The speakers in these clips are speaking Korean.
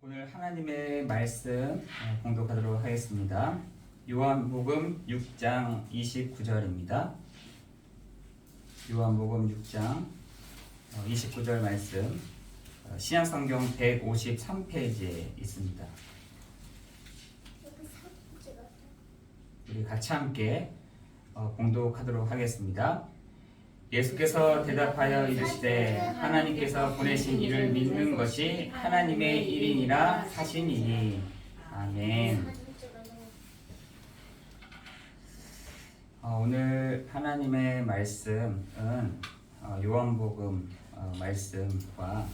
오늘 하나님의 말씀 공독하도록 하겠습니다. 요한복음 6장 29절입니다. 요한복음 6장 29절 말씀 신약성경 153페이지에 있습니다. 우리 같이 함께 공독하도록 하겠습니다. 예수께서 대답하여 이르시되 하나님께서 보내신 이를 믿는 것이 하나님의 일이니라 하시니니. 아멘. 오늘 하나님의 말씀은 요한복음 말씀과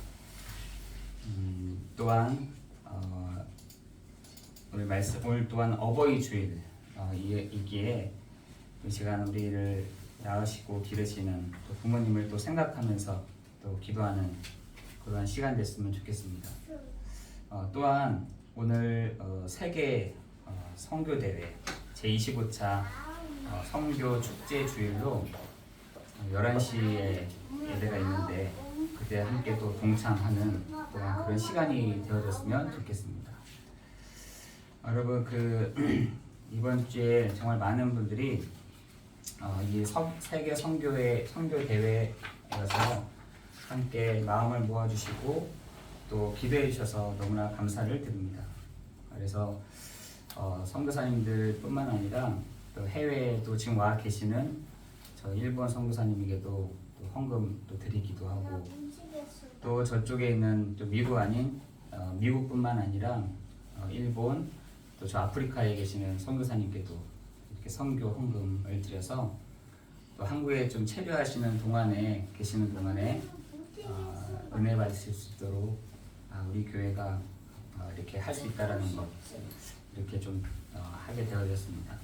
또한 오늘 또한 어버이 주일 이기에 이 시간 우리를 낳으시고 기르시는 또 부모님을 또 생각하면서 또 기도하는 그러한 시간 됐으면 좋겠습니다. 또한 오늘 세계 선교대회 제25차 선교 축제 주일로 11시에 예배가 있는데 그때 함께 또 동참하는 또한 그런 시간이 되어졌으면 좋겠습니다. 여러분 이번 주에 정말 많은 분들이 이 세계 선교대회에서 함께 마음을 모아주시고 또 기도해 주셔서 너무나 감사를 드립니다. 그래서 선교사님들 뿐만 아니라 또 해외에도 지금 와 계시는 저 일본 선교사님에게도 또 헌금 또 드리기도 하고 또 저쪽에 있는 또 미국 아닌 미국뿐만 아니라 일본 또 저 아프리카에 계시는 선교사님께도 이렇게 선교 헌금을 드려서 또 한국에 좀 체류하시는 동안에 계시는 동안에 은혜 받으실 수 있도록 우리 교회가 이렇게 할 수 있다라는 것 이렇게 좀 하게 되어졌습니다.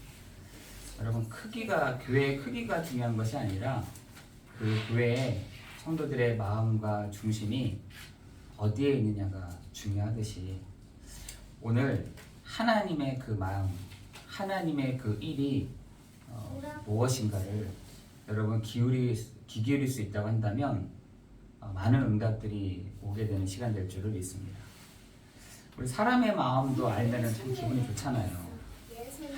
여러분 교회의 크기가 중요한 것이 아니라 그 교회의 성도들의 마음과 중심이 어디에 있느냐가 중요하듯이 오늘 하나님의 그 마음, 하나님의 그 일이 무엇인가를 여러분 귀 기울일 수 있다고 한다면 많은 응답들이 오게 되는 시간 될 줄을 믿습니다. 우리 사람의 마음도 알면 참 기분이 좋잖아요.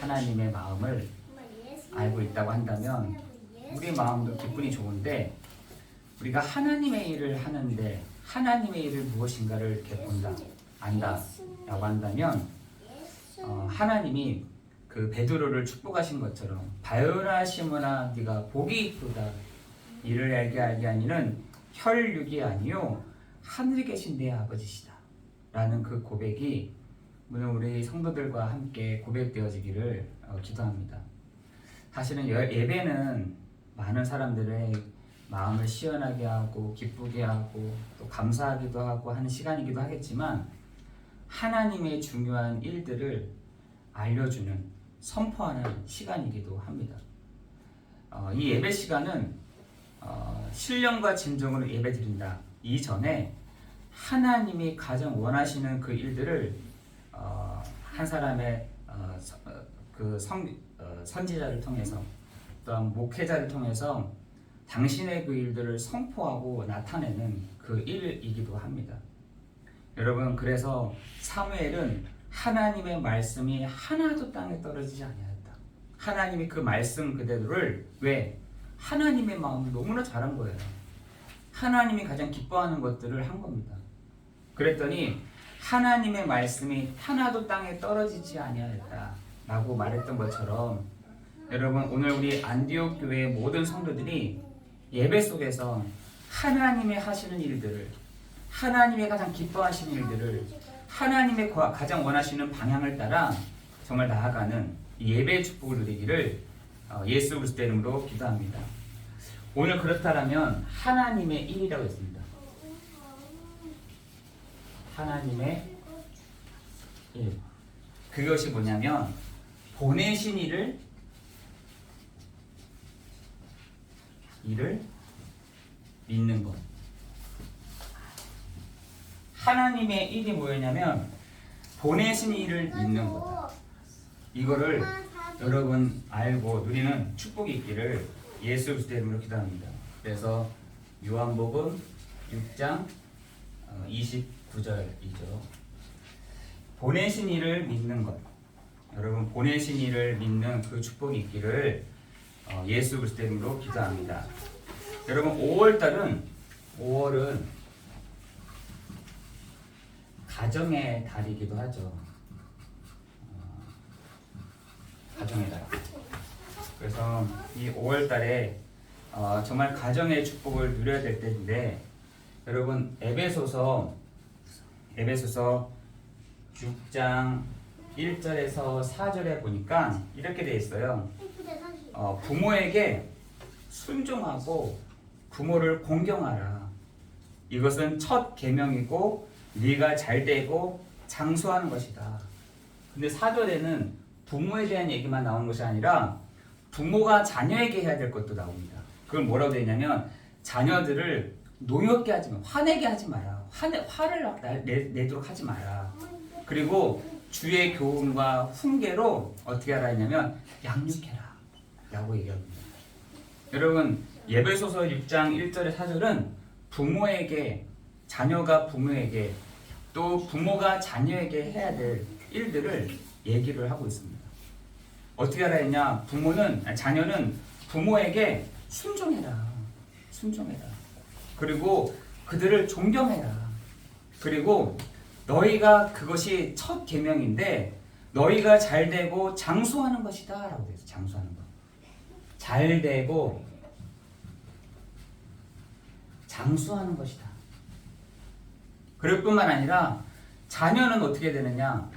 하나님의 마음을 알고 있다고 한다면 우리 마음도 기분이 좋은데 우리가 하나님의 일을 하는데 하나님의 일을 무엇인가를 이렇게 안다라고 한다면 하나님이 그 베드로를 축복하신 것처럼 바요나 시므나 네가 복이 있도다 이를 알게 하니는 혈육이 아니요 하늘에 계신 내 아버지시다 라는 그 고백이 물론 우리 성도들과 함께 고백되어지기를 기도합니다. 사실은 예배는 많은 사람들의 마음을 시원하게 하고 기쁘게 하고 또 감사하기도 하고 하는 시간이기도 하겠지만 하나님의 중요한 일들을 알려주는 선포하는 시간이기도 합니다. 이 예배 시간은 신령과 진정으로 예배 드린다 이전에 하나님이 가장 원하시는 그 일들을 한 사람의 선지자를 통해서 또한 목회자를 통해서 당신의 그 일들을 선포하고 나타내는 그 일이기도 합니다. 여러분 그래서 사무엘은 하나님의 말씀이 하나도 땅에 떨어지지 아니하였다. 하나님이 그 말씀 그대로를 왜? 하나님의 마음을 너무나 잘한 거예요. 하나님이 가장 기뻐하는 것들을 한 겁니다. 그랬더니 하나님의 말씀이 하나도 땅에 떨어지지 아니하였다 라고 말했던 것처럼 여러분 오늘 우리 안디옥 교회의 모든 성도들이 예배 속에서 하나님의 하시는 일들을 하나님의 가장 기뻐하시는 일들을 하나님의 가장 원하시는 방향을 따라 정말 나아가는 예배의 축복을 누리기를 예수 그리스도의 이름으로 기도합니다. 오늘 그렇다면 하나님의 일이라고 했습니다. 하나님의 일. 그것이 뭐냐면 보내신 일을 믿는 것. 하나님의 일이 뭐였냐면 보내신 일을 믿는 거다. 이거를 여러분 알고 누리는 축복이 있기를 예수 그리스도의 이름으로 기도합니다. 그래서 요한복음 6장 29절이죠. 보내신 이를 믿는 것. 여러분 보내신 이를 믿는 그 축복이 있기를 예수 그리스도의 이름으로 기도합니다. 여러분 5월은 가정의 달이기도 하죠. 가정의 달. 그래서 이 5월달에 정말 가정의 축복을 누려야 될 때인데 여러분 에베소서 6장 1절에서 4절에 보니까 이렇게 되어 있어요. 부모에게 순종하고 부모를 공경하라. 이것은 첫 계명이고 네가 잘되고 장수하는 것이다. 근데 4절에는 부모에 대한 얘기만 나오는 것이 아니라 부모가 자녀에게 해야 될 것도 나옵니다. 그걸 뭐라고 되어 있냐면 자녀들을 노엽게 하지 마, 화내게 하지 마라. 화를 내도록 하지 마라. 그리고 주의 교훈과 훈계로 어떻게 하라 했냐면 양육해라 라고 얘기합니다. 여러분 에베소서 6장 1절에 4절은 부모에게, 자녀가 부모에게, 또 부모가 자녀에게 해야 될 일들을 얘기를 하고 있습니다. 어떻게 하라 했냐? 자녀는 부모에게 순종해라. 그리고 그들을 존경해라. 그리고 너희가 그것이 첫 계명인데 너희가 잘되고 장수하는 것이다 라고 되어 있어요. 장수하는 것. 잘되고 장수하는 것이다. 그럴 뿐만 아니라 자녀는 어떻게 되느냐?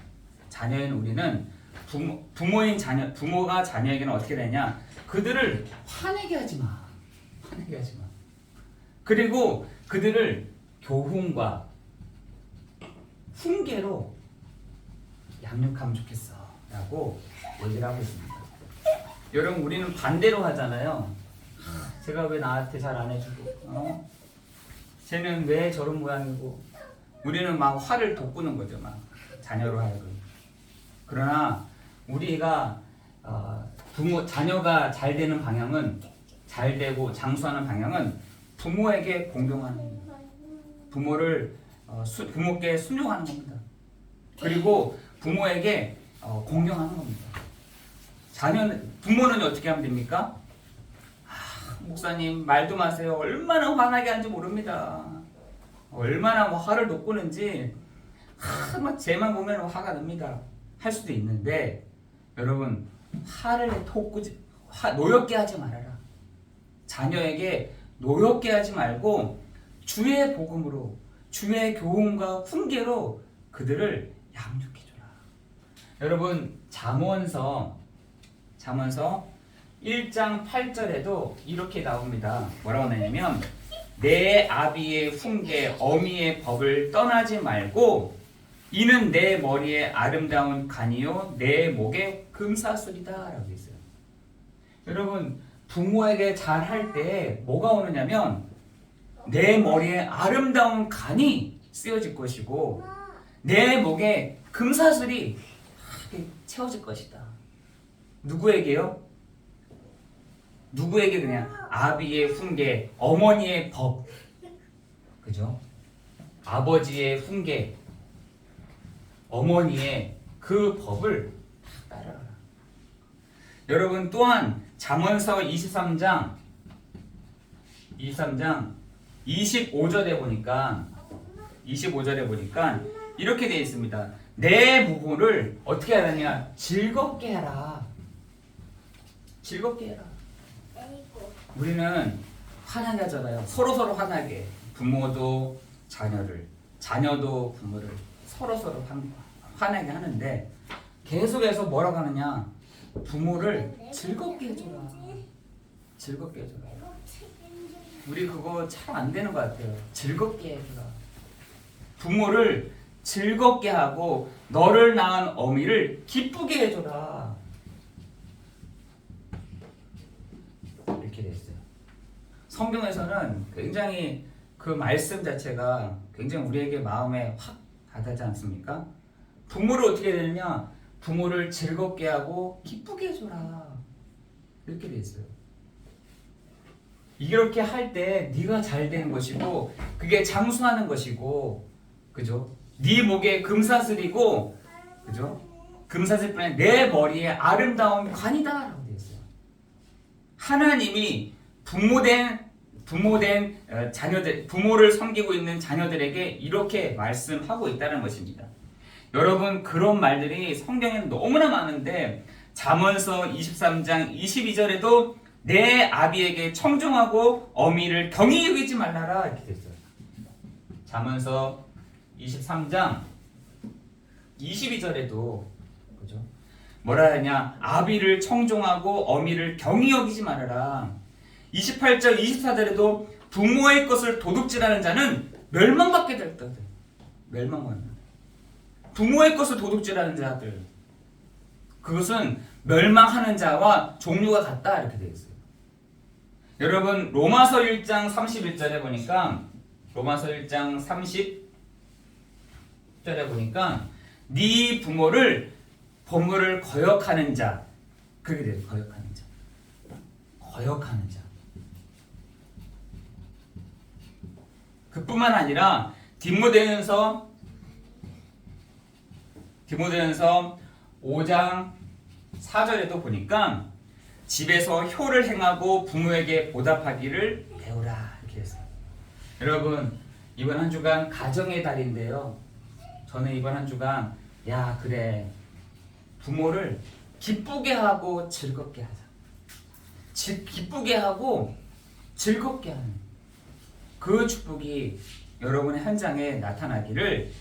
우리는 부모가 자녀에게는 어떻게 되냐? 그들을 화내게 하지 마. 그리고 그들을 교훈과 훈계로 양육하면 좋겠어 라고 얘기를 하고 있습니다. 여러분 우리는 반대로 하잖아요. 제가 왜 나한테 잘 안 해주고 쟤는 왜 저런 모양이고, 우리는 막 화를 돋구는 거죠. 막 자녀로 하여금. 그러나 우리가 자녀가 잘 되는 방향은, 잘 되고 장수하는 방향은 부모에게 공경하는 겁니다. 부모께 순종하는 겁니다. 그리고 부모에게 공경하는 겁니다. 부모는 어떻게 하면 됩니까? 목사님 말도 마세요. 얼마나 화나게 하는지 모릅니다. 얼마나 화를 돋구는지 막 쟤만 보면 화가 납니다. 할 수도 있는데 여러분 화를 돋구지, 노엽게 하지 말아라. 자녀에게 노엽게 하지 말고 주의 복음으로, 주의 교훈과 훈계로 그들을 양육해줘라. 여러분 잠언서 1장 8절에도 이렇게 나옵니다. 뭐라고 하냐면 내 아비의 훈계 어미의 법을 떠나지 말고 이는 내 머리에 아름다운 간이요 내 목에 금사슬이다 라고 했어요. 여러분 부모에게 잘할 때 뭐가 오느냐면 내 머리에 아름다운 간이 쓰여질 것이고 내 목에 금사슬이 채워질 것이다. 누구에게요? 누구에게? 그냥 아비의 훈계, 어머니의 법, 그죠? 아버지의 훈계, 어머니의 그 법을 따라라. 여러분 또한 잠언서 23장 25절에 보니까 이렇게 되어 있습니다. 내 부모를 어떻게 하느냐? 즐겁게 해라. 우리는 화나게 하잖아요. 서로 화나게. 부모도 자녀를, 자녀도 부모를 서로 화나게 하는데 계속해서 뭐라고 하느냐? 부모를 즐겁게 해줘라. 우리 그거 참 안 되는 것 같아요. 즐겁게 해줘라. 부모를 즐겁게 하고 너를 낳은 어미를 기쁘게 해줘라. 이렇게 됐어요. 성경에서는 굉장히 그 말씀 자체가 굉장히 우리에게 마음에 확 와닿지 않습니까? 부모를 어떻게 해야 되느냐? 부모를 즐겁게 하고 기쁘게 해줘라. 이렇게 돼 있어요. 이렇게 할 때 네가 잘 되는 것이고 그게 장수하는 것이고, 그죠? 네 목에 금사슬이고 그죠? 금사슬뿐에 내 머리에 아름다운 관이다라고 되어 있어요. 하나님이 부모된 자녀들, 부모를 섬기고 있는 자녀들에게 이렇게 말씀하고 있다는 것입니다. 여러분, 그런 말들이 성경에는 너무나 많은데 잠언서 23장 22절에도 내 아비에게 청종하고 어미를 경히 여기지 말라라 이렇게 되어 있어요. 잠언서 23장 22절에도 그죠? 뭐라 하냐? 아비를 청종하고 어미를 경히 여기지 말아라. 28절 24절에도 부모의 것을 도둑질하는 자는 멸망받게 될 것들. 멸망받는. 부모의 것을 도둑질하는 자들. 그것은 멸망하는 자와 종류가 같다 이렇게 되어 있어요. 여러분, 로마서 1장 31절에 보니까 로마서 1장 30절에 보니까 네 부모를 거역하는 자. 그게 돼요. 거역하는 자. 거역하는 자. 그뿐만 아니라 디모데전서 5장 4절에도 보니까 집에서 효를 행하고 부모에게 보답하기를 배우라 이렇게 했어요. 여러분, 이번 한 주간 가정의 달인데요. 저는 이번 한 주간 그래, 부모를 기쁘게 하고 즐겁게 하자. 기쁘게 하고 즐겁게 하는 그 축복이 여러분의 현장에 나타나기를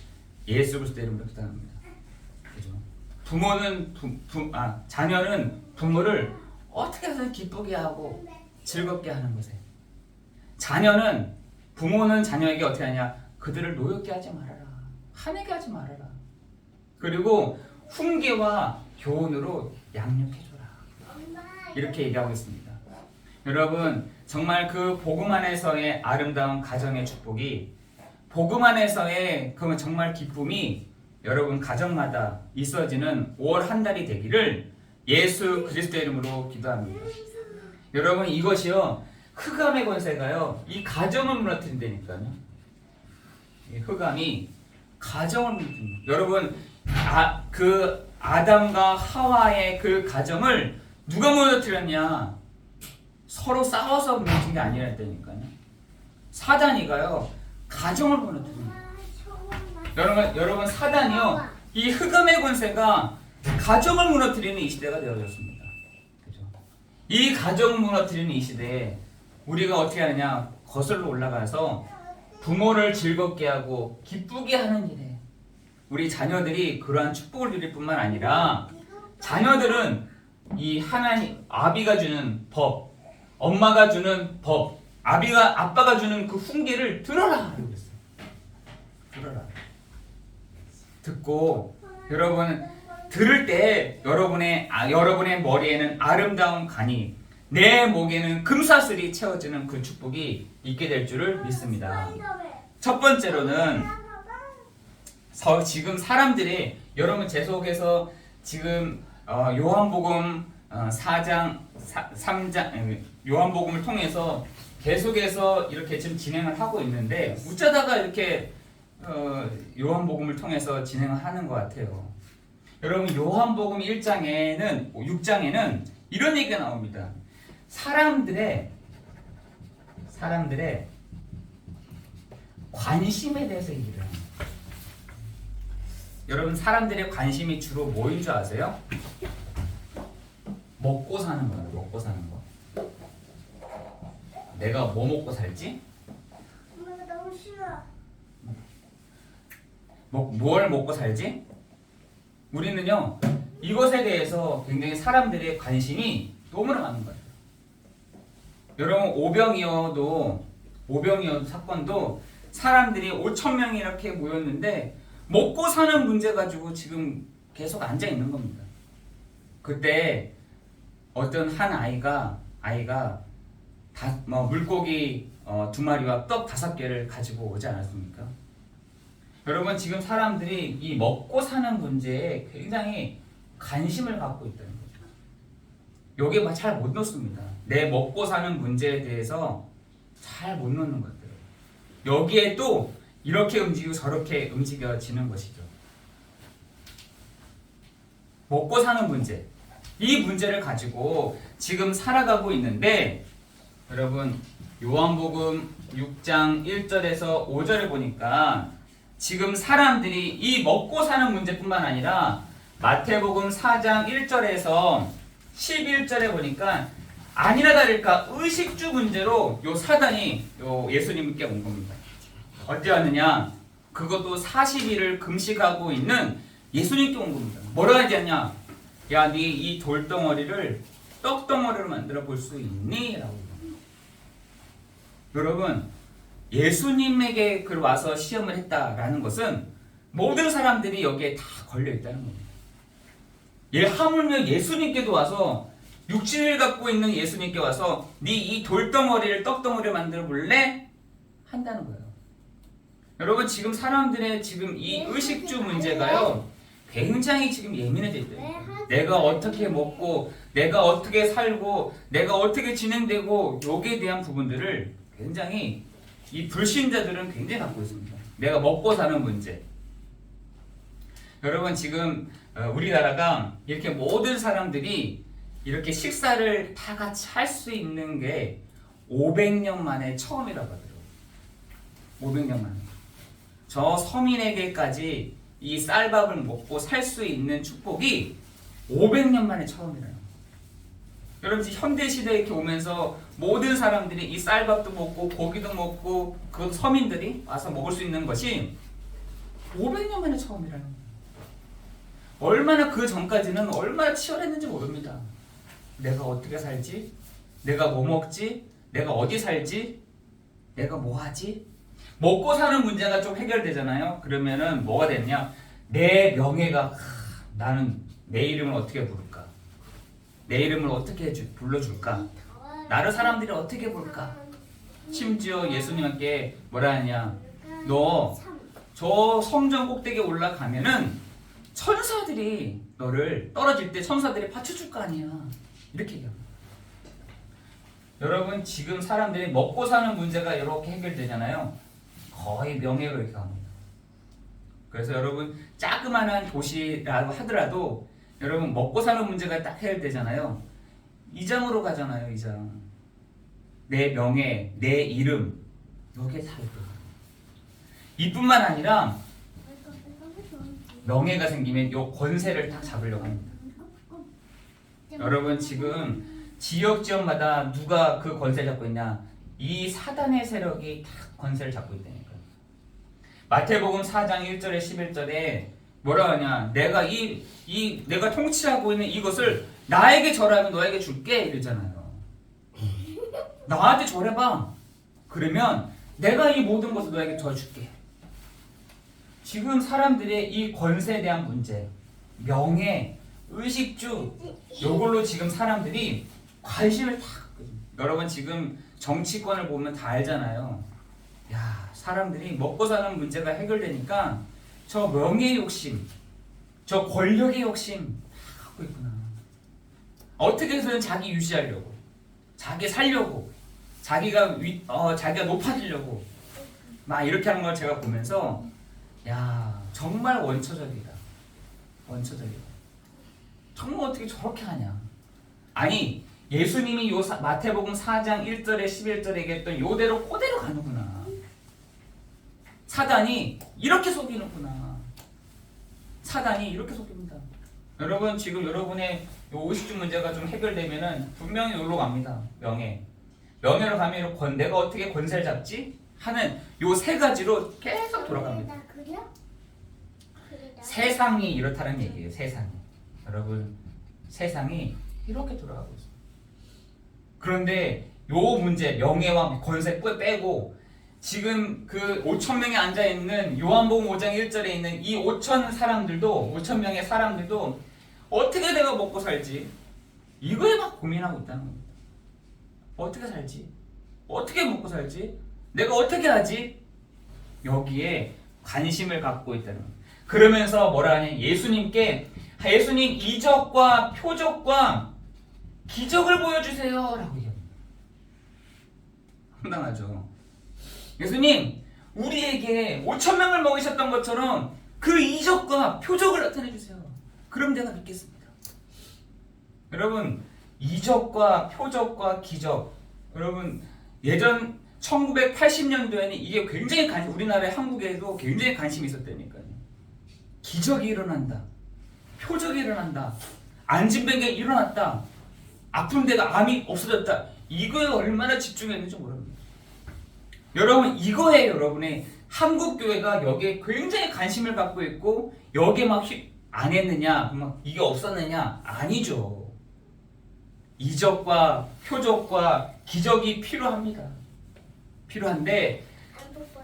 예수 그리스도 이름으로 기도합니다. 그죠? 자녀는 부모를 어떻게 해서 기쁘게 하고 즐겁게 하는 것에, 부모는 자녀에게 어떻게 하냐? 그들을 노엽게 하지 말아라. 화내게 하지 말아라. 그리고 훈계와 교훈으로 양육해줘라. 이렇게 얘기하고 있습니다. 여러분, 정말 그 복음 안에서의 아름다운 가정의 축복이, 복음 안에서의 그 정말 기쁨이 여러분 가정마다 있어지는 5월 한 달이 되기를 예수 그리스도의 이름으로 기도합니다. 여러분, 이것이요, 흑암의 권세가요, 이 가정을 무너뜨린다니까요. 이 흑암이 가정을 무너뜨린다. 여러분, 그 아담과 하와의 그 가정을 누가 무너뜨렸냐? 서로 싸워서 무너진 게 아니라니까요. 사단이가요, 가정을 무너뜨립니다. 여러분, 사단이요, 이 흑암의 권세가 가정을 무너뜨리는 이 시대가 되어졌습니다. 그죠? 이 가정을 무너뜨리는 이 시대에 우리가 어떻게 하느냐? 거슬러 올라가서 부모를 즐겁게 하고 기쁘게 하는 일에 우리 자녀들이 그러한 축복을 누릴 뿐만 아니라, 자녀들은 이 하나님, 아비가 주는 법, 엄마가 주는 법, 아빠가 주는 그 훈계를 들어라. 들어라. 듣고, 여러분, 들을 때 여러분의 머리에는 아름다운 간이, 내 목에는 금사슬이 채워지는 그 축복이 있게 될 줄을 믿습니다. 첫 번째로는 지금 사람들이, 여러분 제 속에서 지금 요한복음 4장 3장 요한복음을 통해서 계속해서 이렇게 지금 진행을 하고 있는데, 어쩌다가 이렇게 요한복음을 통해서 진행을 하는 것 같아요. 여러분, 요한복음 6장에는 이런 얘기가 나옵니다. 사람들의 관심에 대해서 얘기를 합니다. 여러분, 사람들의 관심이 주로 뭐인 줄 아세요? 먹고 사는 거예요. 먹고 사는 거. 내가 뭐 먹고 살지? 엄마가 너무 싫어. 뭘 먹고 살지? 우리는요, 이것에 대해서 굉장히 사람들의 관심이 너무나 많은 거예요. 여러분, 오병이어도 사건도 사람들이 5,000명이 이렇게 모였는데 먹고 사는 문제 가지고 지금 계속 앉아 있는 겁니다. 그때 어떤 한 아이가 물고기 2마리와 떡 5개를 가지고 오지 않았습니까? 여러분, 지금 사람들이 이 먹고 사는 문제에 굉장히 관심을 갖고 있다는 거죠. 여기에 잘 못 놓습니다. 내 먹고 사는 문제에 대해서 잘 못 놓는 것들. 여기에 또 이렇게 움직이고 저렇게 움직여지는 것이죠. 먹고 사는 문제. 이 문제를 가지고 지금 살아가고 있는데 여러분 요한복음 6장 1절에서 5절에 보니까 지금 사람들이 이 먹고 사는 문제뿐만 아니라 마태복음 4장 1절에서 11절에 보니까 아니나 다를까 의식주 문제로 요 사단이 요 예수님께 온 겁니다. 어디 왔느냐? 그것도 40일을 금식하고 있는 예수님께 온 겁니다. 뭐라 하지 않냐? 야, 네 이 돌덩어리를 떡덩어리로 만들어 볼 수 있니? 라고. 여러분, 예수님에게 와서 시험을 했다라는 것은 모든 사람들이 여기에 다 걸려 있다는 겁니다. 하물며 예수님께도 와서 육신을 갖고 있는 예수님께 와서 네 이 돌덩어리를 떡덩어리로 만들어 볼래? 한다는 거예요. 여러분 지금 사람들의 지금 이 의식주 문제가요 굉장히 지금 예민해져 있대요. 내가 어떻게 먹고 내가 어떻게 살고 내가 어떻게 진행되고 여기에 대한 부분들을 굉장히 이 불신자들은 굉장히 갖고 있습니다. 내가 먹고 사는 문제. 여러분 지금 우리나라가 이렇게 모든 사람들이 이렇게 식사를 다 같이 할 수 있는 게 500년 만에 처음이라고 하더라고요. 500년 만에. 저 서민에게까지 이 쌀밥을 먹고 살 수 있는 축복이 500년 만에 처음이래요. 여러분 현대 시대에 이렇게 오면서 모든 사람들이 이 쌀밥도 먹고 고기도 먹고 그 서민들이 와서 먹을 수 있는 것이 500년 만에 처음이라는 거예요. 얼마나 그 전까지는 얼마나 치열했는지 모릅니다. 내가 어떻게 살지? 내가 뭐 먹지? 내가 어디 살지? 내가 뭐 하지? 먹고 사는 문제가 좀 해결되잖아요. 그러면은 뭐가 됐냐? 내 명예가 나는 내 이름을 어떻게 부를까? 내 이름을 어떻게 불러줄까? 나를 사람들이 어떻게 볼까? 심지어 예수님께 뭐라 하냐? 너 저 성전 꼭대기에 올라가면은 천사들이 너를 떨어질 때 천사들이 받쳐줄 거 아니야. 이렇게 얘기합니다. 여러분 지금 사람들이 먹고 사는 문제가 이렇게 해결되잖아요. 거의 명예로 이렇게 갑니다. 그래서 여러분 자그마한 도시라고 하더라도 여러분 먹고 사는 문제가 딱 해결되잖아요. 이장으로 가잖아요. 이장. 내 명예, 내 이름 여기에 살고. 이뿐만 아니라 명예가 생기면 요 권세를 딱 잡으려고 합니다. 여러분 지금 지역마다 누가 그 권세를 잡고 있냐? 이 사단의 세력이 다 권세를 잡고 있다니까요. 마태복음 4장 1절에 11절에 뭐라 하냐? 내가 내가 통치하고 있는 이것을 나에게 절하면 너에게 줄게 이러잖아요. 나한테 절해봐. 그러면 내가 이 모든 것을 너에게 더 줄게. 지금 사람들의 이 권세에 대한 문제, 명예, 의식주 요걸로 지금 사람들이 관심을 다 여러분 지금 정치권을 보면 다 알잖아요. 야, 사람들이 먹고 사는 문제가 해결되니까 저 명예 욕심, 저 권력의 욕심 다 갖고 있구나. 어떻게 해서든 자기 유지하려고, 자기 살려고, 자기가 높아지려고 막 이렇게 하는 걸 제가 보면서 야, 정말 원초적이다. 원초적이다. 정말 어떻게 저렇게 하냐. 아니 예수님이 마태복음 4장 1절에 11절에 얘기했던 요대로 그대로 가는구나. 사단이 이렇게 속이는구나. 사단이 이렇게 속입니다. 여러분 지금 여러분의 요 의식주 문제가 좀 해결되면은 분명히 여기로 갑니다. 명예로 가면 내가 어떻게 권세를 잡지? 하는 요 세 가지로 계속 돌아갑니다. 세상이 이렇다는 얘기예요. 세상이. 여러분 세상이 이렇게 돌아가고 있습니다. 그런데 요 문제 명예와 권세 빼고 지금 그 5,000명이 앉아있는 요한복음 5장 1절에 있는 이 5,000명의 사람들도 어떻게 내가 먹고 살지? 이거에 막 고민하고 있다는 겁니다. 어떻게 살지? 어떻게 먹고 살지? 내가 어떻게 하지? 여기에 관심을 갖고 있다는 겁니다. 그러면서 뭐라 하냐? 예수님께 예수님 이적과 표적과 기적을 보여주세요 라고 얘기합니다. 황당하죠. 예수님 우리에게 5,000명을 먹이셨던 것처럼 그 이적과 표적을 나타내 주세요. 그럼 내가 믿겠습니다. 여러분 이적과 표적과 기적, 여러분 예전 1980년도에는 이게 굉장히 우리나라의 한국에도 굉장히 관심이 있었다니까요. 기적이 일어난다, 표적이 일어난다, 안진뱅이가 일어났다, 아픈 데가 암이 없어졌다. 이거에 얼마나 집중했는지 모릅니다. 여러분 이거에 여러분의 한국 교회가 여기에 굉장히 관심을 갖고 있고 여기에 막 안 했느냐, 막 이게 없었느냐? 아니죠. 이적과 표적과 기적이 필요합니다. 필요한데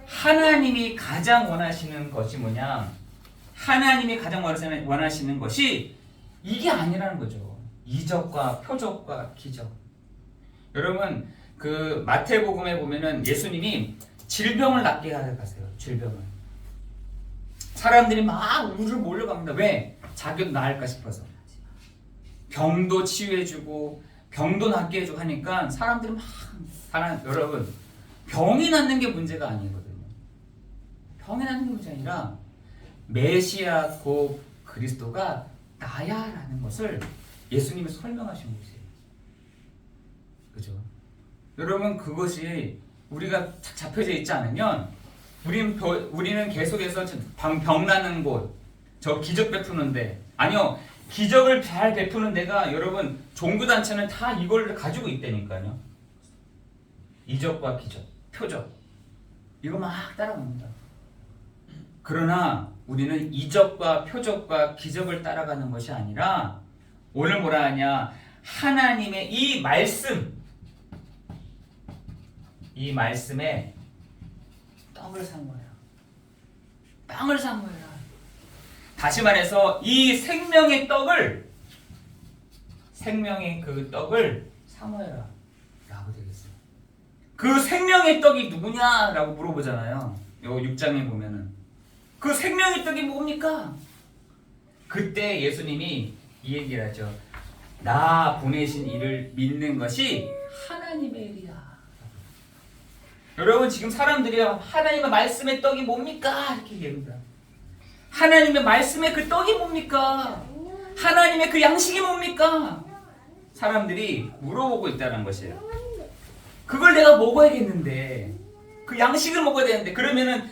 하나님이 가장 원하시는 것이 뭐냐? 하나님이 가장 원하시는 것이 이게 아니라는 거죠. 이적과 표적과 기적. 여러분 그 마태복음에 보면은 예수님이 질병을 낫게 가세요. 질병을. 사람들이 막 우르르 몰려갑니다. 왜? 자기도 나을까 싶어서. 병도 치유해주고 병도 낫게 해주고 하니까 사람들이 막 여러분 병이 낫는 게 문제가 아니거든요. 병이 낫는 게 문제가 아니라 메시아 곧 그리스도가 나야라는 것을 예수님이 설명하신 것이에요. 그죠? 여러분 그것이 우리가 잡혀져 있지 않으면 우리는 계속해서 병 나는 곳, 저 기적 베푸는데, 아니요, 기적을 잘 베푸는 데가 여러분 종교단체는 다 이걸 가지고 있다니까요. 이적과 기적, 표적 이거 막 따라갑니다. 그러나 우리는 이적과 표적과 기적을 따라가는 것이 아니라 오늘 뭐라 하냐, 하나님의 이 말씀에 떡을 산 거야. 빵을 산 거야. 다시 말해서 이 생명의 떡을 사모해라 라고 되겠어요. 그 생명의 떡이 누구냐라고 물어보잖아요. 요 6장에 보면은 그 생명의 떡이 뭡니까? 그때 예수님이 이 얘기를 하죠. 나 보내신 이를 믿는 것이 하나님의 일이야. 여러분 지금 사람들이 하나님의 말씀의 떡이 뭡니까? 이렇게 얘기합니다. 하나님의 말씀의 그 떡이 뭡니까? 하나님의 그 양식이 뭡니까? 사람들이 물어보고 있다는 것이에요. 그걸 내가 먹어야겠는데, 그 양식을 먹어야 되는데, 그러면은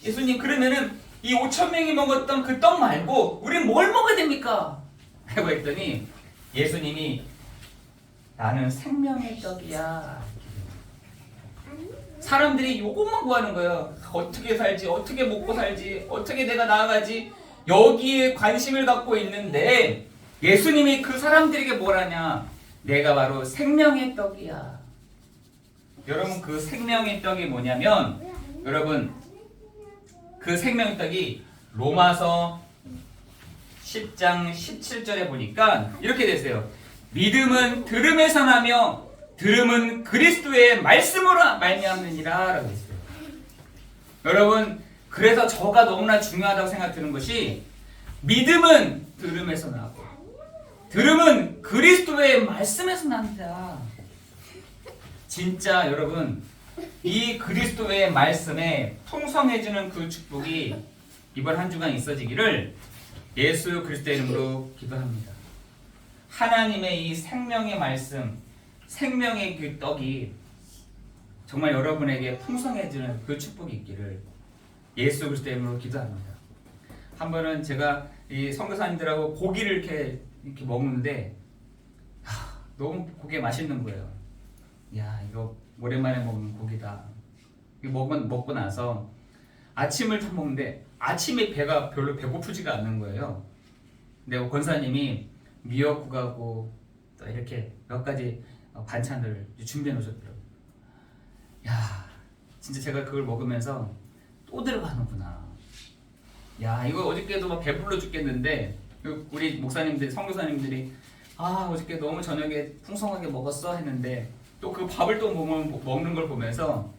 예수님 그러면은 이 5,000명이 먹었던 그 떡 말고 우리는 뭘 먹어야 됩니까? 라고 했더니 예수님이 나는 생명의 떡이야. 사람들이 이것만 구하는 거예요. 어떻게 살지, 어떻게 먹고 살지, 어떻게 내가 나아가지, 여기에 관심을 갖고 있는데 예수님이 그 사람들에게 뭐라냐? 내가 바로 생명의 떡이야. 여러분 그 생명의 떡이 뭐냐면, 여러분 그 생명의 떡이 로마서 10장 17절에 보니까 이렇게 되세요. 믿음은 들음에서 나며 들음은 그리스도의 말씀으로 말미암느니라 라고 했어요. 여러분 그래서 저가 너무나 중요하다고 생각드는 것이 믿음은 들음에서 나고 들음은 그리스도의 말씀에서 납니다. 진짜 여러분 이 그리스도의 말씀에 풍성해지는 그 축복이 이번 한 주간 있어지기를 예수 그리스도의 이름으로 기도합니다. 하나님의 이 생명의 말씀, 생명의 그 떡이 정말 여러분에게 풍성해지는 그 축복이 있기를 예수 그리스도의 이름으로 기도합니다. 한 번은 제가 이 선교사님들하고 고기를 이렇게 먹는데 너무 고기 맛있는 거예요. 야, 이거 오랜만에 먹는 고기다. 이거 먹고 나서 아침을 다 먹는데 아침에 배가 별로 배고프지가 않는 거예요. 근데 권사님이 미역국하고 또 이렇게 몇 가지 반찬을 준비해 놓으셨더라고요. 야, 진짜 제가 그걸 먹으면서 또 들어가는구나. 야, 이거 어저께도 막 배불러 죽겠는데 우리 목사님들, 선교사님들이 어저께 너무 저녁에 풍성하게 먹었어 했는데 또 그 밥을 또 먹는 걸 보면서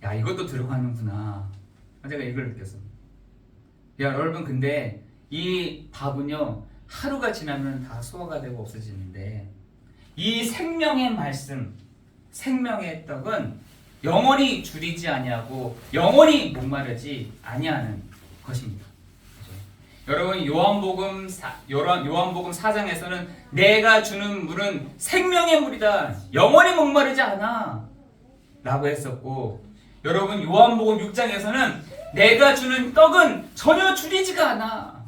야, 이것도 들어가는구나. 제가 이걸 느꼈습니다. 야, 여러분 근데 이 밥은요 하루가 지나면 다 소화가 되고 없어지는데 이 생명의 말씀, 생명의 떡은 영원히 줄이지 아니하고 영원히 목마르지 아니하는 것입니다. 여러분 요한복음 4장에서는 내가 주는 물은 생명의 물이다. 영원히 목마르지 않아. 라고 했었고, 여러분 요한복음 6장에서는 내가 주는 떡은 전혀 줄이지가 않아.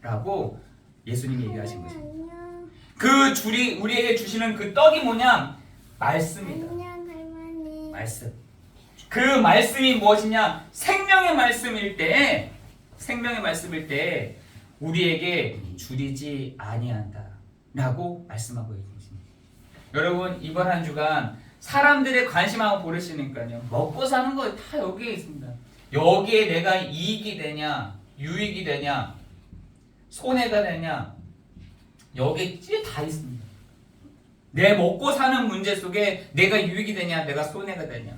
라고 예수님이 얘기하신 것입니다. 안녕. 그 우리에게 주시는 그 떡이 뭐냐? 말씀이다. 안녕 할머니. 말씀. 그 말씀이 무엇이냐? 생명의 말씀일 때 우리에게 줄이지 아니한다 라고 말씀하고 있습니다. 여러분 이번 한 주간 사람들의 관심하고 보시니까요, 먹고 사는 거 다 여기에 있습니다. 여기에 내가 이익이 되냐, 유익이 되냐, 손해가 되냐, 여기에 다 있습니다. 내 먹고 사는 문제 속에 내가 유익이 되냐, 내가 손해가 되냐,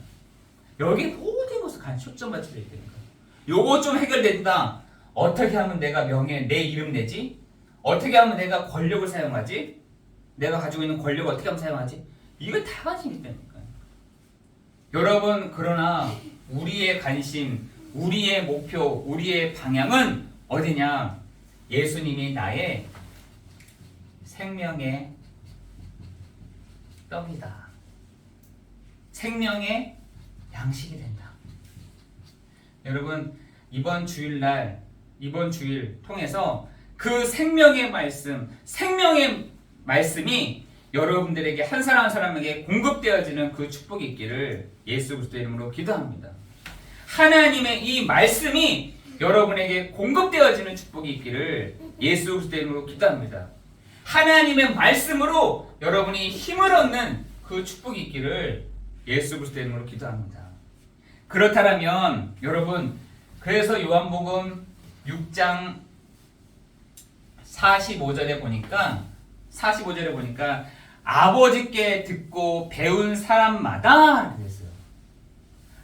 여기 모든 것을 초점 맞춰져 있다니까. 요거 좀 해결된다. 어떻게 하면 내가 내 이름 내지? 어떻게 하면 내가 권력을 사용하지? 내가 가지고 있는 권력을 어떻게 하면 사용하지? 이거 다 관심이 있다니까요. 여러분, 그러나 우리의 관심, 우리의 목표, 우리의 방향은 어디냐? 예수님이 나의 생명의 떡이다. 생명의 양식이 된다. 여러분, 이번 주일 통해서 그 생명의 말씀이 여러분들에게 한 사람 한 사람에게 공급되어지는 그 축복이 있기를 예수 그리스도의 이름으로 기도합니다. 하나님의 이 말씀이 여러분에게 공급되어지는 축복이 있기를 예수 그리스도의 이름으로 기도합니다. 하나님의 말씀으로 여러분이 힘을 얻는 그 축복이 있기를 예수 그리스도의 이름으로 기도합니다. 그렇다면 여러분, 그래서 요한복음 6장 45절에 보니까 아버지께 듣고 배운 사람마다 그랬어요.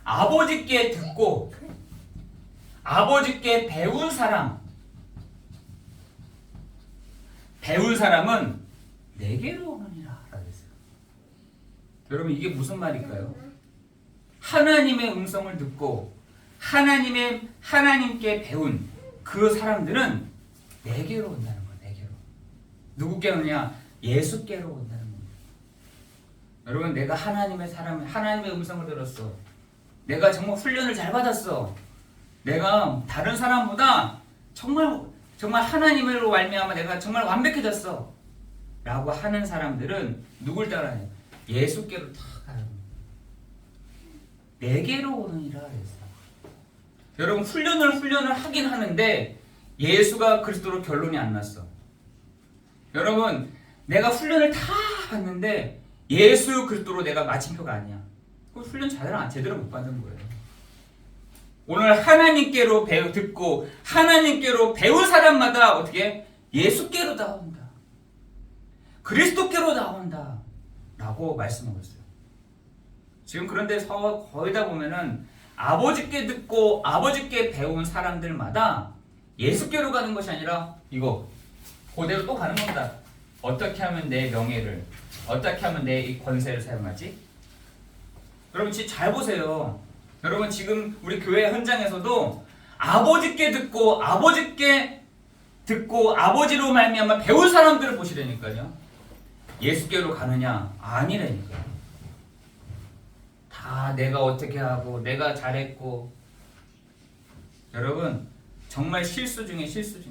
아버지께 듣고 아버지께 배운 사람은 내게로 오느니라 그랬어요. 여러분 이게 무슨 말일까요? 하나님의 음성을 듣고 하나님께 배운 그 사람들은 내게로 온다는 거예요. 내게로. 누구께 오느냐? 예수께로 온다는 겁니다. 여러분, 내가 하나님의 음성을 들었어. 내가 정말 훈련을 잘 받았어. 내가 다른 사람보다 정말 하나님으로 말미암아 내가 정말 완벽해졌어. 라고 하는 사람들은 누굴 따라해요? 예수께로 다 가요. 내게로 오느니라 그랬어요. 여러분, 훈련을 하긴 하는데 예수가 그리스도로 결론이 안 났어. 여러분, 내가 훈련을 다 받는데 예수 그리스도로 내가 마침표가 아니야. 그 훈련 제대로 못 받은 거예요. 오늘 하나님께로 듣고 하나님께로 배운 사람마다 어떻게? 예수께로 나온다. 그리스도께로 나온다. 라고 말씀하고 있어요. 지금 그런데 거의 다 보면은 아버지께 듣고 아버지께 배운 사람들마다 예수께로 가는 것이 아니라 그대로 또 가는 겁니다. 어떻게 하면 내 명예를, 어떻게 하면 내 이 권세를 사용하지? 여러분 진짜 잘 보세요. 여러분 지금 우리 교회 현장에서도 아버지께 듣고 아버지로 말미암아 배운 사람들을 보시라니까요. 예수께로 가느냐? 아니라니까요. 다 내가 어떻게 하고 내가 잘했고. 여러분 정말 실수 중에 실수죠.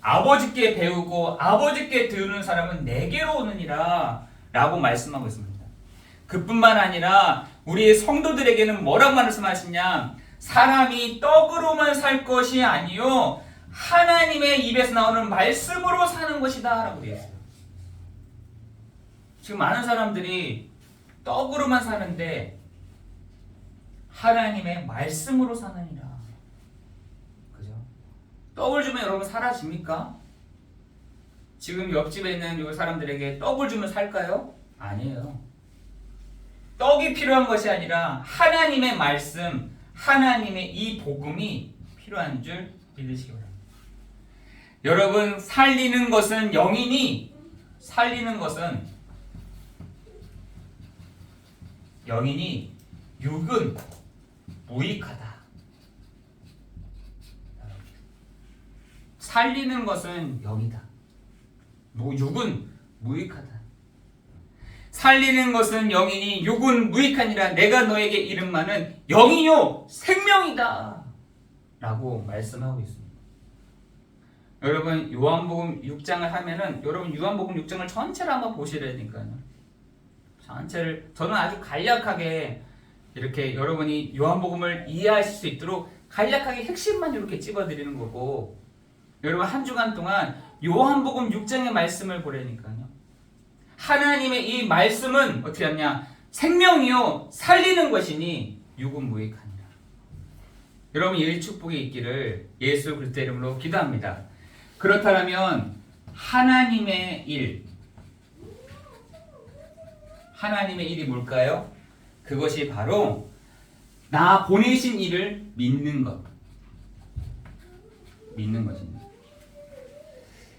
아버지께 배우고 아버지께 들은 사람은 내게로 오느니라 라고 말씀하고 있습니다. 그뿐만 아니라 우리 성도들에게는 뭐라고 말씀하시냐? 사람이 떡으로만 살 것이 아니요 하나님의 입에서 나오는 말씀으로 사는 것이다 라고 되어 있어요. 지금 많은 사람들이 떡으로만 사는데 하나님의 말씀으로 사느니라. 그죠? 떡을 주면 여러분 사라집니까? 지금 옆집에 있는 이 사람들에게 떡을 주면 살까요? 아니에요. 떡이 필요한 것이 아니라 하나님의 말씀, 하나님의 이 복음이 필요한 줄 믿으시기 바랍니다. 여러분 살리는 것은 영이니 육은 무익하다. 살리는 것은 영이다. 육은 무익하다. 살리는 것은 영이니 육은 무익하니라. 내가 너에게 이름만은 영이요 생명이다 라고 말씀하고 있습니다. 여러분 요한복음 6장을 하면은 여러분 요한복음 6장을 전체를 한번 보시라니까요. 전체를 저는 아주 간략하게 이렇게 여러분이 요한복음을 이해하실 수 있도록 간략하게 핵심만 이렇게 찝어드리는 거고, 여러분 한 주간 동안 요한복음 6장의 말씀을 보라니까요. 하나님의 이 말씀은 어떻게 하냐? 생명이요 살리는 것이니 육은 무익하니라. 여러분 이 축복이 있기를 예수 그리스도 이름으로 기도합니다. 그렇다면 하나님의 일이 뭘까요? 그것이 바로 나 보내신 이를 믿는 것입니다.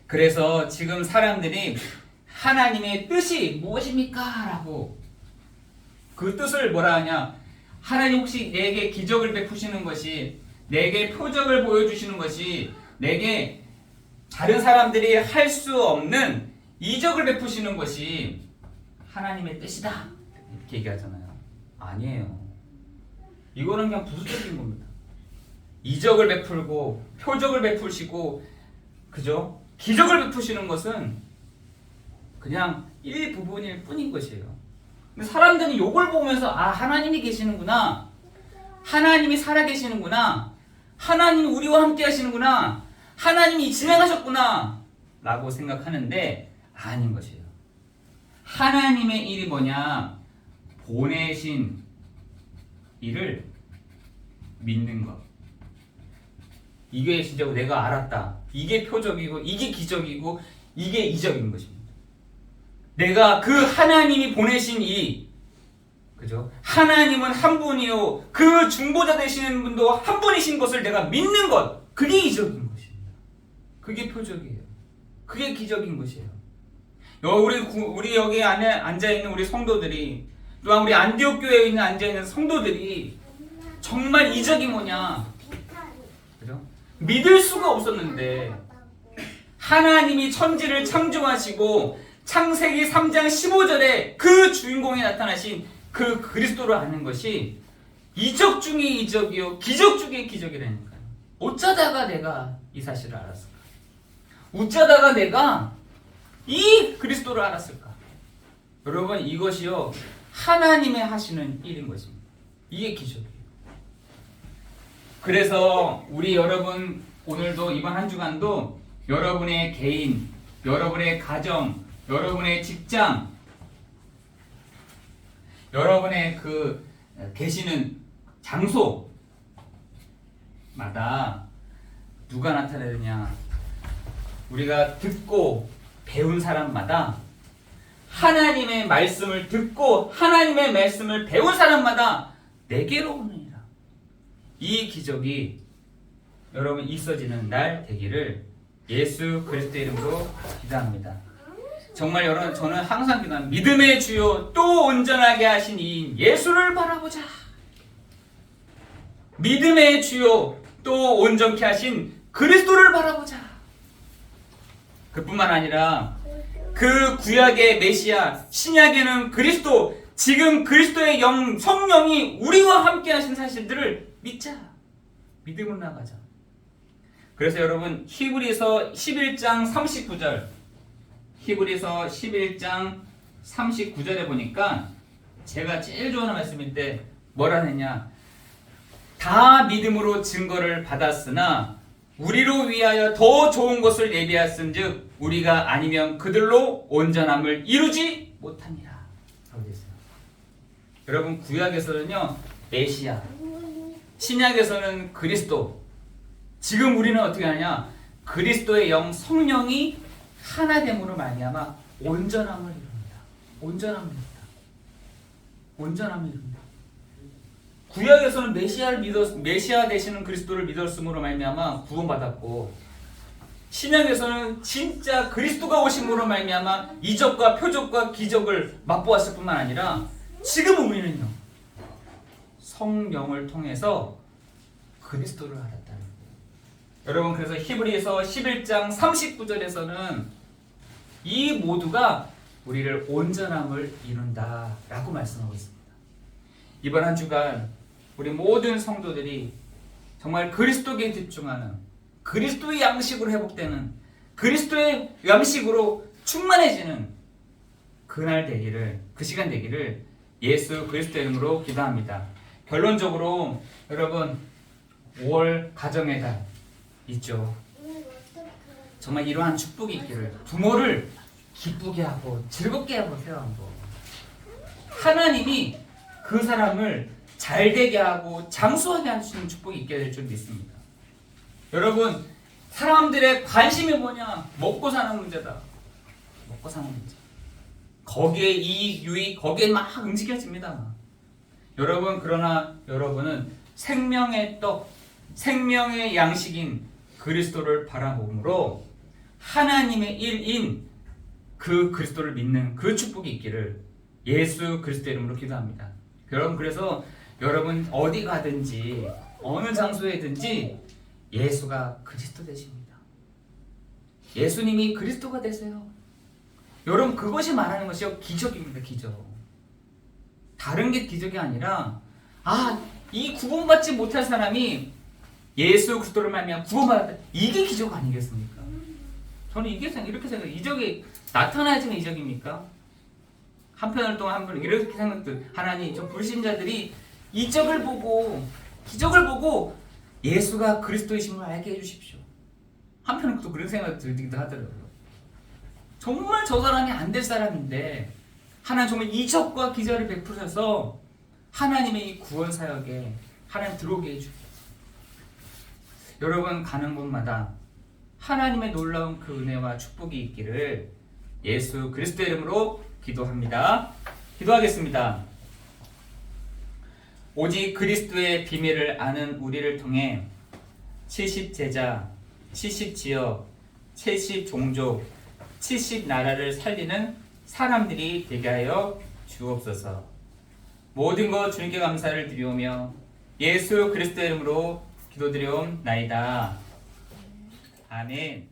그래서 지금 사람들이 하나님의 뜻이 무엇입니까? 라고 그 뜻을 뭐라 하냐? 하나님 혹시 내게 기적을 베푸시는 것이, 내게 표적을 보여주시는 것이, 내게 다른 사람들이 할 수 없는 이적을 베푸시는 것이 하나님의 뜻이다 이렇게 얘기하잖아요. 아니에요. 이거는 그냥 부수적인 겁니다. 이적을 베풀고 표적을 베푸시고 그죠? 기적을 베푸시는 것은 그냥 일부분일 뿐인 것이에요. 근데 사람들은 이걸 보면서 아 하나님이 계시는구나, 하나님이 살아계시는구나, 하나님이 우리와 함께 하시는구나, 하나님이 진행하셨구나 라고 생각하는데 아닌 것이에요. 하나님의 일이 뭐냐? 보내신 일을 믿는 것. 이게 진짜 내가 알았다. 이게 표적이고 이게 기적이고 이게 이적인 것입니다. 내가 그 하나님이 보내신 이, 그죠? 하나님은 한 분이요 그 중보자 되시는 분도 한 분이신 것을 내가 믿는 것, 그게 이적인 것입니다. 그게 표적이에요. 그게 기적인 것이에요. 우리 여기 안에 앉아 있는 우리 성도들이, 또한 우리 안디옥 교회에 있는 앉아 있는 성도들이 정말 이적이 뭐냐? 그죠? 믿을 수가 없었는데 하나님이 천지를 창조하시고 창세기 3장 15절에 그 주인공이 나타나신 그 그리스도를 아는 것이 이적 중에 이적이요 기적 중에 기적이라니까요. 어쩌다가 내가 이 사실을 알았을까? 어쩌다가 내가 이 그리스도를 알았을까? 여러분 이것이요 하나님의 하시는 일인 것입니다. 이게 기적이에요. 그래서 우리 여러분 오늘도 이번 한 주간도 여러분의 개인, 여러분의 가정, 여러분의 직장, 여러분의 그 계시는 장소마다 누가 나타나느냐? 우리가 듣고 배운 사람마다, 하나님의 말씀을 듣고 하나님의 말씀을 배운 사람마다 내게로 오느니라. 이 기적이 여러분 있어지는 날 되기를 예수 그리스도의 이름으로 기도합니다. 정말 여러분 저는 항상 기도합니다. 믿음의 주요 또 온전하게 하신 이 예수를 바라보자. 믿음의 주요 또 온전케 하신 그리스도를 바라보자. 그뿐만 아니라 그 구약의 메시아, 신약에는 그리스도, 지금 그리스도의 성령이 우리와 함께 하신 사실들을 믿자. 믿음으로 나가자. 그래서 여러분 히브리서 11장 39절, 히브리서 11장 39절에 보니까 제가 제일 좋아하는 말씀인데 뭐라 했냐? 다 믿음으로 증거를 받았으나 우리로 위하여 더 좋은 것을 예비하였은즉 우리가 아니면 그들로 온전함을 이루지 못하니라. 라고 되어 있어요. 여러분 구약에서는요 메시아, 신약에서는 그리스도, 지금 우리는 어떻게 하냐? 그리스도의 영 성령이 하나됨으로 말미암아 온전함을 이룹니다. 온전함을 이룹니다. 온전함을 이룹니다. 구약에서는 메시아 되시는 그리스도를 믿었음으로 말미암아 구원받았고, 신약에서는 진짜 그리스도가 오심으로 말미암아 이적과 표적과 기적을 맛보았을 뿐만 아니라 지금 우리는요 성령을 통해서 그리스도를 알았다는 거예요. 여러분 그래서 히브리서 11장 39절에서는 이 모두가 우리를 온전함을 이룬다라고 말씀하고 있습니다. 이번 한 주간 우리 모든 성도들이 정말 그리스도께 집중하는, 그리스도의 양식으로 회복되는, 그리스도의 양식으로 충만해지는 그날 되기를, 그 시간 되기를 예수 그리스도 이름으로 기도합니다. 결론적으로 여러분 5월 가정의 달 있죠. 정말 이러한 축복이 있기를, 부모를 기쁘게 하고 즐겁게 해보세요. 한번. 하나님이 그 사람을 잘 되게 하고 장수하게 하시는 축복이 있게 될 줄 믿습니다. 여러분 사람들의 관심이 뭐냐? 먹고 사는 문제다. 먹고 사는 문제. 거기에 이익, 유익, 거기에 막 움직여집니다. 여러분 그러나 여러분은 생명의 떡, 생명의 양식인 그리스도를 바라봄으로 하나님의 일인 그 그리스도를 믿는 그 축복이 있기를 예수 그리스도 이름으로 기도합니다. 여러분 그래서 여러분 어디 가든지 어느 장소에든지 예수가 그리스도 되십니다. 예수님이 그리스도가 되세요. 여러분 그것이 말하는 것이 기적입니다. 기적. 다른 게 기적이 아니라 이 구원받지 못할 사람이 예수 그리스도를 말미암아 구원받았다. 이게 기적 아니겠습니까? 저는 이렇게 생각해요. 이적이 나타나야지만 이적입니까? 한편을 동안 한 번 이렇게 생각들, 하나님 저 불신자들이 이적을 보고 기적을 보고 예수가 그리스도이심을 알게 해주십시오. 한편은 또 그런 생각이 들기도 하더라고요. 정말 저 사람이 안 될 사람인데 하나님 정말 이적과 기적을 베푸셔서 하나님의 이 구원 사역에 하나님 들어오게 해주십시오. 여러분 가는 곳마다 하나님의 놀라운 그 은혜와 축복이 있기를 예수 그리스도 이름으로 기도합니다. 기도하겠습니다. 오직 그리스도의 비밀을 아는 우리를 통해 70제자, 70지역, 70종족, 70나라를 살리는 사람들이 되게 하여 주옵소서. 모든 것 주님께 감사를 드리오며 예수 그리스도 이름으로 기도드리옵나이다. 아멘.